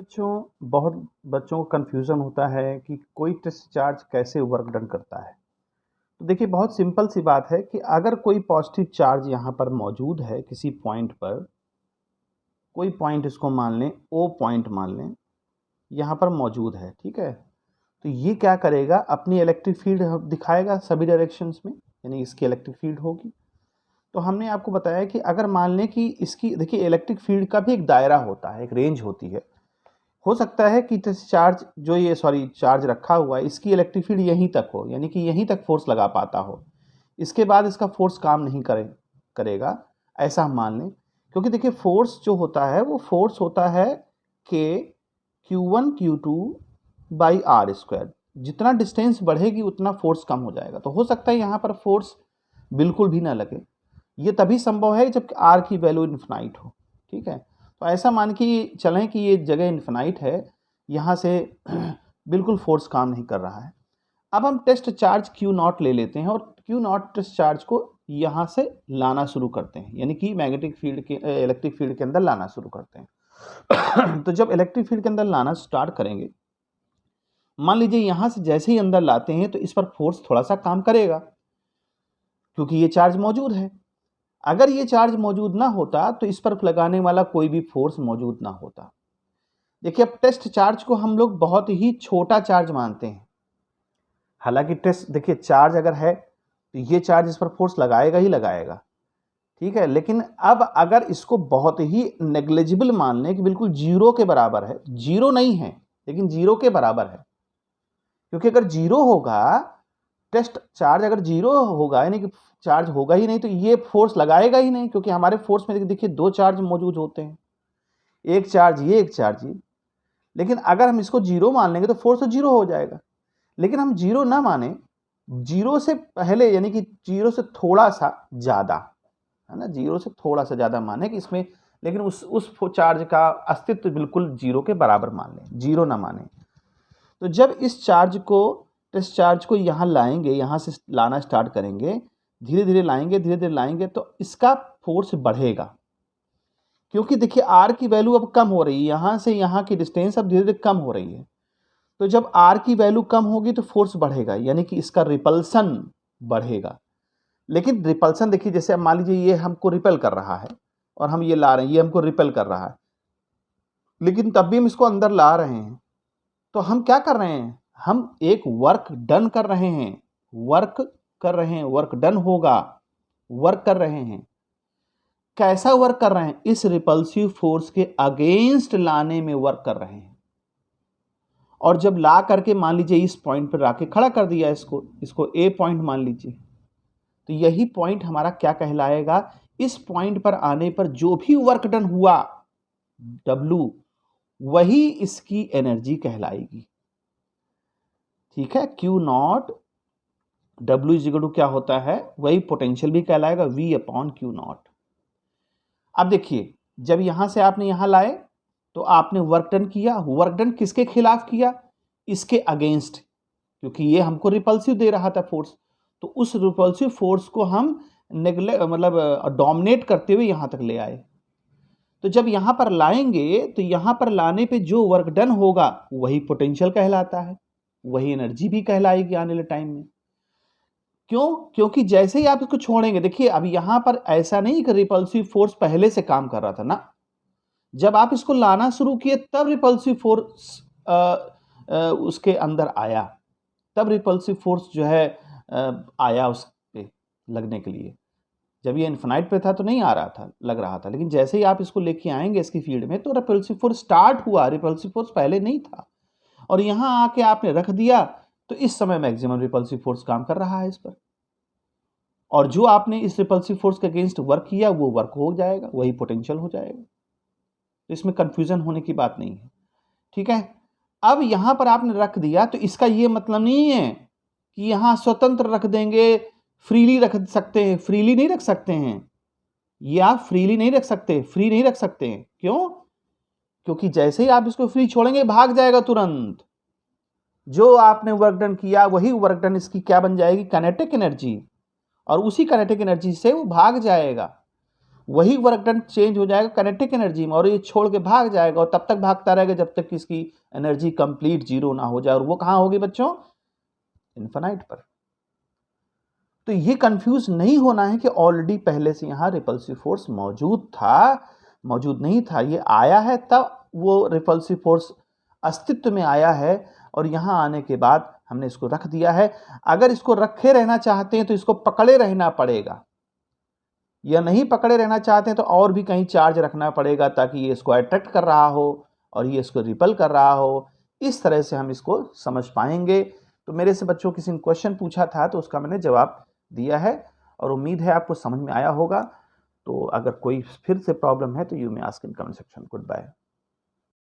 बच्चों बहुत बच्चों को कन्फ्यूज़न होता है कि कोई टेस्ट चार्ज कैसे वर्क डन करता है। तो देखिए बहुत सिंपल सी बात है कि अगर कोई पॉजिटिव चार्ज यहाँ पर मौजूद है किसी पॉइंट पर, कोई पॉइंट इसको मान लें, ओ पॉइंट मान लें, यहाँ पर मौजूद है, ठीक है? तो ये क्या करेगा, अपनी इलेक्ट्रिक फील्ड दिखाएगा सभी डायरेक्शंस में, यानी इसकी इलेक्ट्रिक फील्ड होगी। तो हमने आपको बताया कि अगर मान लें कि इसकी देखिए इलेक्ट्रिक फील्ड का भी एक दायरा होता है, एक रेंज होती है। हो सकता है कि चार्ज जो ये चार्ज रखा हुआ है इसकी इलेक्ट्रिक फील्ड यहीं तक हो, यानी कि यहीं तक फोर्स लगा पाता हो, इसके बाद इसका फोर्स काम नहीं करेगा, ऐसा हम मान लें। क्योंकि देखिए फोर्स जो होता है वो फोर्स होता है के Q1 Q2 by r square. जितना डिस्टेंस बढ़ेगी उतना फोर्स कम हो जाएगा। तो हो सकता है यहाँ पर फोर्स बिल्कुल भी ना लगे। ये तभी संभव है जब आर की वैल्यू इन्फिनाइट हो, ठीक है? तो ऐसा मान के चलें कि ये जगह इन्फिनाइट है, यहाँ से बिल्कुल फोर्स काम नहीं कर रहा है। अब हम टेस्ट चार्ज Q0 ले लेते हैं और Q0 टेस्ट चार्ज को यहाँ से लाना शुरू करते हैं, यानी कि मैग्नेटिक फील्ड के इलेक्ट्रिक फील्ड के अंदर लाना शुरू करते हैं। तो जब इलेक्ट्रिक फील्ड के अंदर लाना स्टार्ट करेंगे, मान लीजिए यहाँ से जैसे ही अंदर लाते हैं तो इस पर फोर्स थोड़ा सा काम करेगा, क्योंकि ये चार्ज मौजूद है। अगर ये चार्ज मौजूद ना होता तो इस पर लगाने वाला कोई भी फोर्स मौजूद ना होता। देखिए अब टेस्ट चार्ज को हम लोग बहुत ही छोटा चार्ज मानते हैं। हालांकि टेस्ट देखिए चार्ज अगर है तो ये चार्ज इस पर फोर्स लगाएगा ही लगाएगा, ठीक है? लेकिन अब अगर इसको बहुत ही नेग्लिजिबल मान लें कि बिल्कुल जीरो के बराबर है, जीरो नहीं है लेकिन जीरो के बराबर है, क्योंकि अगर जीरो होगा, टेस्ट चार्ज अगर जीरो होगा यानी कि चार्ज होगा ही नहीं, तो ये फोर्स लगाएगा ही नहीं, क्योंकि हमारे फोर्स में देखिए दो चार्ज मौजूद होते हैं, एक चार्ज ये, एक चार्ज ये। लेकिन अगर हम इसको जीरो मान लेंगे तो फोर्स तो जीरो हो जाएगा। लेकिन हम जीरो ना माने, जीरो से पहले यानी कि जीरो से थोड़ा सा ज्यादा, है ना, जीरो से थोड़ा सा ज्यादा माने कि इसमें, लेकिन उस चार्ज का अस्तित्व बिल्कुल जीरो के बराबर मान लें, जीरो ना माने। तो जब इस चार्ज को यहाँ लाएंगे, यहाँ से लाना स्टार्ट करेंगे, धीरे धीरे लाएंगे, धीरे धीरे लाएंगे, तो इसका फोर्स बढ़ेगा। क्योंकि देखिए आर की वैल्यू अब कम हो रही है, यहाँ से यहाँ की डिस्टेंस अब धीरे धीरे कम हो रही है। तो जब आर की वैल्यू कम होगी तो फोर्स बढ़ेगा, यानी कि इसका रिपल्सन बढ़ेगा। लेकिन रिपल्सन देखिए, जैसे अब मान लीजिए ये हमको रिपेल कर रहा है और हम ये ला रहे हैं, ये हमको रिपेल कर रहा है, लेकिन तब भी हम इसको अंदर ला रहे हैं। तो हम क्या कर रहे हैं, हम एक वर्क डन कर रहे हैं, वर्क कर रहे हैं, वर्क डन होगा, वर्क कर रहे हैं। कैसा वर्क कर रहे हैं, इस रिपल्सिव फोर्स के अगेंस्ट लाने में वर्क कर रहे हैं। और जब ला करके मान लीजिए इस पॉइंट पर आके खड़ा कर दिया, इसको ए पॉइंट मान लीजिए, तो यही पॉइंट हमारा क्या कहलाएगा, इस पॉइंट पर आने पर जो भी वर्क डन हुआ W, वही इसकी एनर्जी कहलाएगी, ठीक है? Q0 W is equal to क्या होता है, वही पोटेंशियल भी कहलाएगा, V अपॉन Q0। अब देखिए जब यहां से आपने यहां लाए तो आपने वर्क डन किया, वर्क डन किसके खिलाफ किया, इसके अगेंस्ट, क्योंकि ये हमको रिपल्सिव दे रहा था फोर्स। तो उस रिपल्सिव फोर्स को हम डोमिनेट करते हुए यहां तक ले आए। तो जब यहां पर लाएंगे तो यहां पर लाने पे जो वर्क डन होगा वही पोटेंशियल कहलाता है, वही एनर्जी भी कहलाएगी आने वाले टाइम में। क्यों? क्योंकि जैसे ही आप इसको छोड़ेंगे, देखिए अब यहां पर ऐसा नहीं कि रिपल्सिव फोर्स पहले से काम कर रहा था ना, जब आप इसको लाना शुरू किए तब रिपल्सिव फोर्स उसके अंदर आया, तब रिपल्सिव फोर्स जो है आया उस पे लगने के लिए। जब ये इन्फिनाइट पे था तो नहीं आ रहा था, लग रहा था, लेकिन जैसे ही आप इसको लेके आएंगे इसकी फील्ड में तो रिपल्सिव फोर्स स्टार्ट हुआ, रिपल्सिव फोर्स पहले नहीं था, और यहां आके आपने रख दिया तो इस समय मैक्सिमम रिपल्सिव फोर्स काम कर रहा है इस पर, और जो आपने इस रिपल्सिव फोर्स के अगेंस्ट वर्क किया वो वर्क हो जाएगा, वही पोटेंशियल हो जाएगा। तो इसमें कंफ्यूजन होने की बात नहीं है, ठीक है? अब यहां पर आपने रख दिया तो इसका ये मतलब नहीं है कि यहां स्वतंत्र रख देंगे, फ्रीली रख सकते हैं, फ्रीली नहीं रख सकते हैं, ये आप फ्रीली नहीं रख सकते, फ्री नहीं रख सकते हैं। क्यों? क्योंकि जैसे ही आप इसको फ्री छोड़ेंगे भाग जाएगा तुरंत, जो आपने वर्क डन किया वही वर्क डन इसकी क्या बन जाएगी, काइनेटिक एनर्जी, और उसी काइनेटिक एनर्जी से वो भाग जाएगा। वही वर्क डन चेंज हो जाएगा काइनेटिक एनर्जी में और ये छोड़ के भाग जाएगा और तब तक भागता रहेगा जब तक कि इसकी एनर्जी कंप्लीट जीरो ना हो जाए, और वो कहां होगी बच्चों? इन्फिनाइट पर। तो ये कंफ्यूज नहीं होना है कि ऑलरेडी पहले से यहां रिपल्सिव फोर्स मौजूद था, मौजूद नहीं था, ये आया है तब वो रिपल्सिव फोर्स अस्तित्व में आया है और यहां आने के बाद हमने इसको रख दिया है। अगर इसको रखे रहना चाहते हैं तो इसको पकड़े रहना पड़ेगा, या नहीं पकड़े रहना चाहते हैं तो और भी कहीं चार्ज रखना पड़ेगा ताकि ये इसको अट्रैक्ट कर रहा हो और ये इसको रिपल कर रहा हो। इस तरह से हम इसको समझ पाएंगे। तो मेरे से बच्चों किसी ने क्वेश्चन पूछा था तो उसका मैंने जवाब दिया है और उम्मीद है आपको समझ में आया होगा। तो अगर कोई फिर से प्रॉब्लम है तो you may ask in comment section. Good bye.